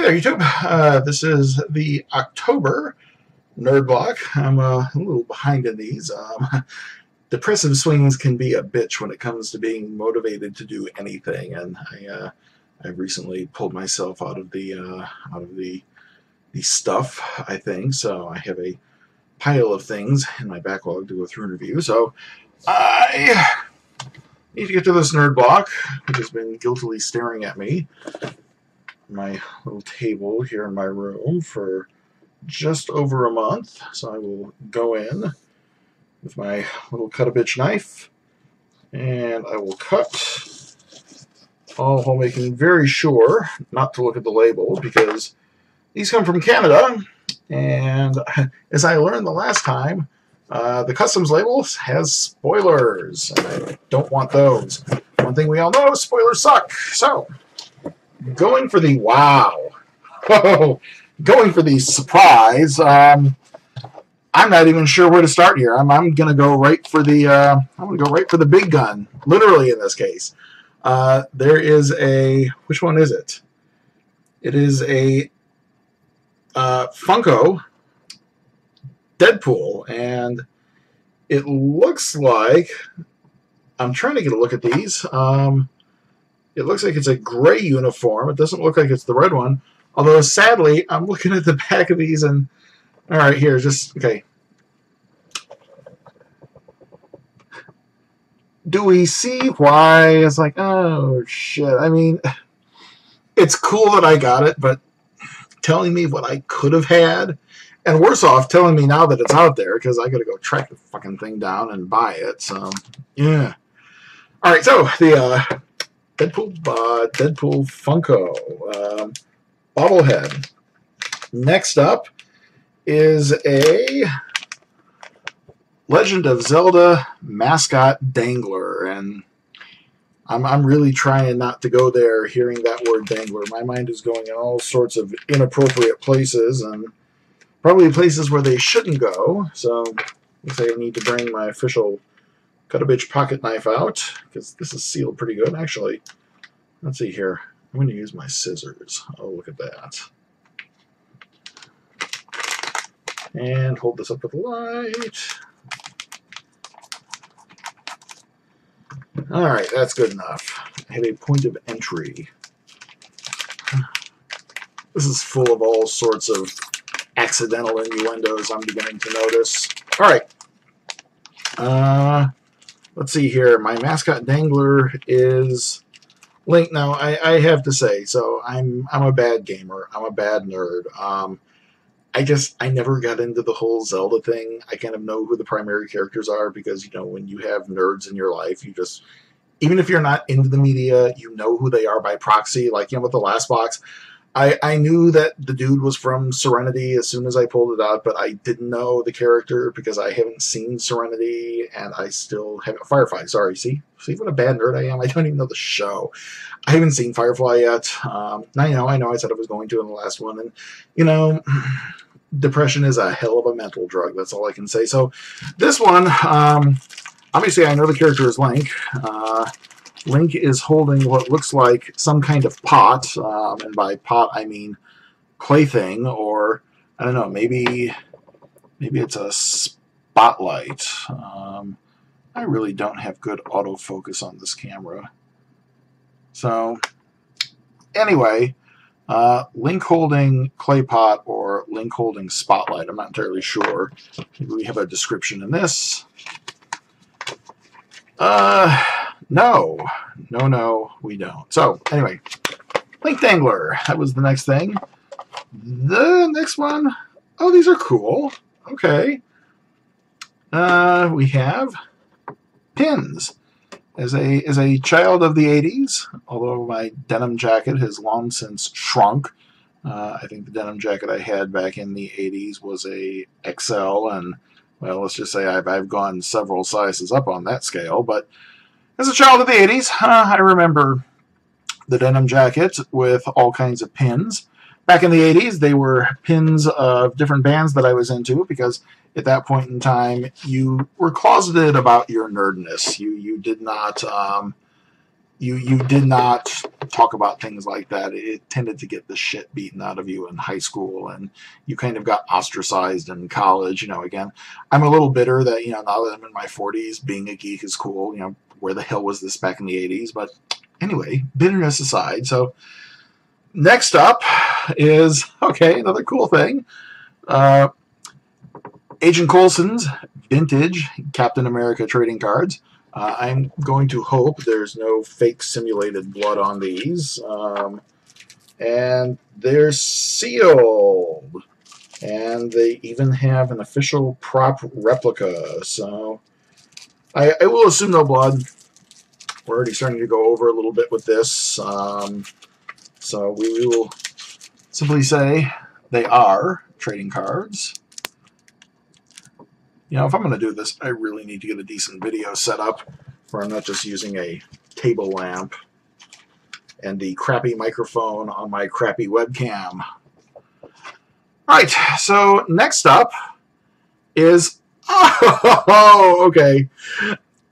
there, YouTube. This is the October Nerd Block. I'm a little behind in these. Depressive swings can be a bitch when it comes to being motivated to do anything, and I recently pulled myself out of the stuff, I think. So I have a pile of things in my backlog to go through and review. So I need to get to this Nerd Block, which has been guiltily staring at me. My little table here in my room for just over a month. So I will go in with my little cut-a-bitch knife and I will cut, all while making very sure not to look at the label, because these come from Canada, and as I learned the last time, the customs label has spoilers, and I don't want those. One thing we all know, spoilers suck. So going for the wow. Going for the surprise. I'm not even sure where to start here. I'm gonna go right for the big gun. Literally in this case. There is a, which one is it? It is a Funko Deadpool, and it looks like, I'm trying to get a look at these. It looks like it's a gray uniform. It doesn't look like it's the red one. Although, sadly, I'm looking at the back of these and... Alright, here, just... Okay. Do we see why? It's like, oh, shit. I mean, it's cool that I got it, but telling me what I could have had, and worse off, telling me now that it's out there, because I gotta go track the fucking thing down and buy it, so, yeah. Alright, so, the, Deadpool Funko bobblehead. Next up is a Legend of Zelda mascot dangler, and I'm really trying not to go there hearing that word dangler. My mind is going in all sorts of inappropriate places, and probably places where they shouldn't go, so looks like I need to bring my official cut-a-bitch pocket knife out, because this is sealed pretty good. Actually, let's see here. I'm going to use my scissors. Oh, look at that. And hold this up with the light. Alright, that's good enough. I have a point of entry. This is full of all sorts of accidental innuendos I'm beginning to notice. Alright. Let's see here. My mascot dangler is Link. Now, I have to say, so I'm a bad gamer. I'm a bad nerd. I never got into the whole Zelda thing. I kind of know who the primary characters are because, you know, when you have nerds in your life, you just, even if you're not into the media, you know who they are by proxy. Like, you know, with the last box, I knew that the dude was from Serenity as soon as I pulled it out, but I didn't know the character because I haven't seen Serenity, and I still haven't... Firefly, sorry, see what a bad nerd I am? I don't even know the show. I haven't seen Firefly yet. I know I said I was going to in the last one, and, you know, depression is a hell of a mental drug, that's all I can say. So, this one, obviously I know the character is Link. Link is holding what looks like some kind of pot, and by pot I mean plaything, or I don't know, maybe it's a spotlight. I really don't have good autofocus on this camera. So, anyway, Link holding clay pot or Link holding spotlight, I'm not entirely sure. Maybe we have a description in this. No, we don't. So, anyway, Link Dangler. That was the next thing. The next one. Oh, these are cool. Okay. We have pins. As a child of the 80s, although my denim jacket has long since shrunk. I think the denim jacket I had back in the 80s was a XL, and, well, let's just say I've gone several sizes up on that scale, but as a child of the 80s, I remember the denim jacket with all kinds of pins. Back in the 80s, they were pins of different bands that I was into, because at that point in time, you were closeted about your nerdness. You did not you did not talk about things like that. It tended to get the shit beaten out of you in high school, and you kind of got ostracized in college. Again, I'm a little bitter that now that I'm in my 40s, being a geek is cool. Where the hell was this back in the 80s? But anyway, bitterness aside. So next up is another cool thing. Agent Coulson's vintage Captain America trading cards. I'm going to hope there's no fake simulated blood on these. And they're sealed. And they even have an official prop replica. So I will assume no blood. We're already starting to go over a little bit with this. So we will simply say they are trading cards. If I'm going to do this, I really need to get a decent video set up where I'm not just using a table lamp and the crappy microphone on my crappy webcam. Alright, so next up is... okay.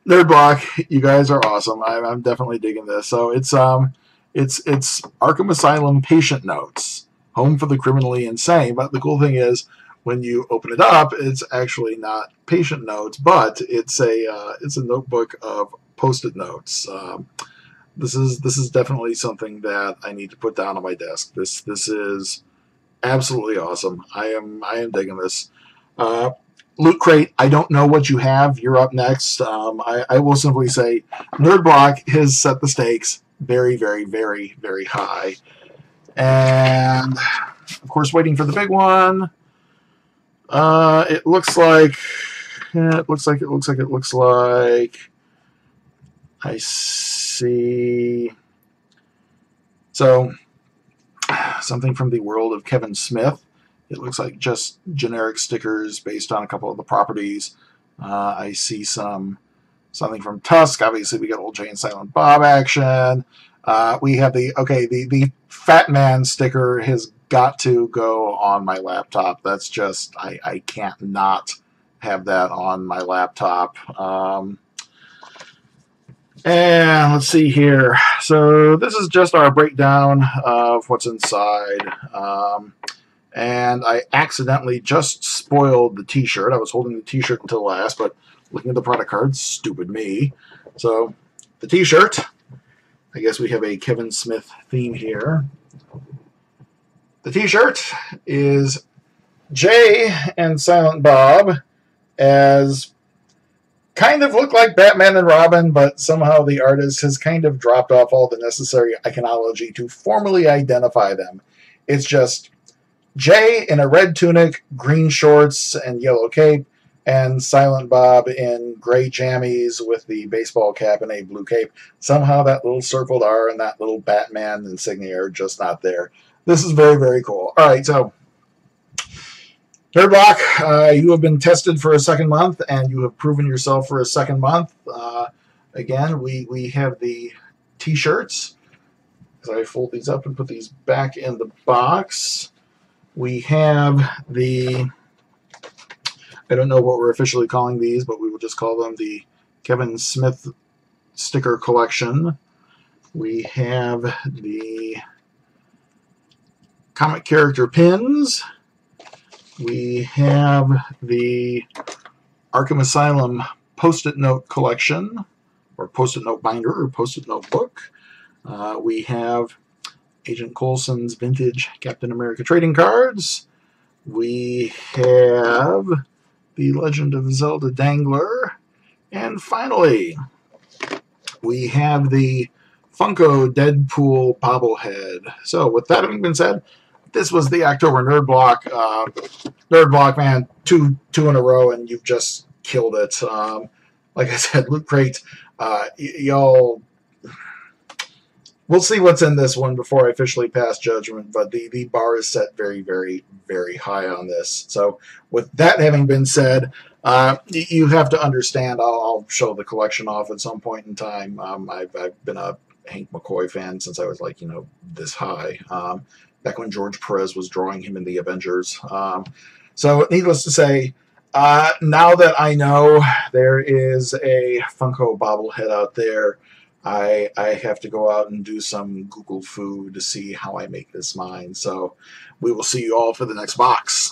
Nerd Block, you guys are awesome. I'm definitely digging this. So it's Arkham Asylum patient notes, home for the criminally insane. But the cool thing is, when you open it up, it's actually not patient notes, but it's a notebook of Post-it notes. This is definitely something that I need to put down on my desk. This is absolutely awesome. I am digging this. Loot Crate, I don't know what you have. You're up next. I will simply say, Nerd Block has set the stakes very, very, very, very high, and of course, waiting for the big one. It looks like I see. So, something from the world of Kevin Smith. It looks like just generic stickers based on a couple of the properties. I see something from Tusk. Obviously, we got old Jay and Silent Bob action. We have the Fat Man sticker has got to go on my laptop. That's just, I can't not have that on my laptop. And let's see here. So this is just our breakdown of what's inside. And I accidentally just spoiled the t-shirt. I was holding the t-shirt until last, but looking at the product cards, stupid me. So the t-shirt, I guess we have a Kevin Smith theme here. The t-shirt is Jay and Silent Bob as kind of look like Batman and Robin, but somehow the artist has kind of dropped off all the necessary iconology to formally identify them. It's just Jay in a red tunic, green shorts, and yellow cape, and Silent Bob in gray jammies with the baseball cap and a blue cape. Somehow that little circled R and that little Batman insignia are just not there. This is very, very cool. All right, so Nerd Block, you have been tested for a second month, and you have proven yourself for a second month. Again, we have the t-shirts. As I fold these up and put these back in the box, we have the, I don't know what we're officially calling these, but we will just call them the Kevin Smith sticker collection. We have the comic character pins. We have the Arkham Asylum Post-it note collection, or Post-it note binder, or Post-it note book. We have Agent Coulson's vintage Captain America trading cards. We have the Legend of Zelda Dangler. And finally, we have the Funko Deadpool bobblehead. So with that having been said, this was the October Nerd Block. Nerd Block, man, two in a row, and you've just killed it. Like I said, Loot Crate, y'all, we'll see what's in this one before I officially pass judgment, but the bar is set very, very, very high on this. So with that having been said, you have to understand, I'll show the collection off at some point in time. I've been a Hank McCoy fan since I was like, this high. Back when George Perez was drawing him in the Avengers. So needless to say, now that I know there is a Funko bobblehead out there, I have to go out and do some Google food to see how I make this mine. So we will see you all for the next box.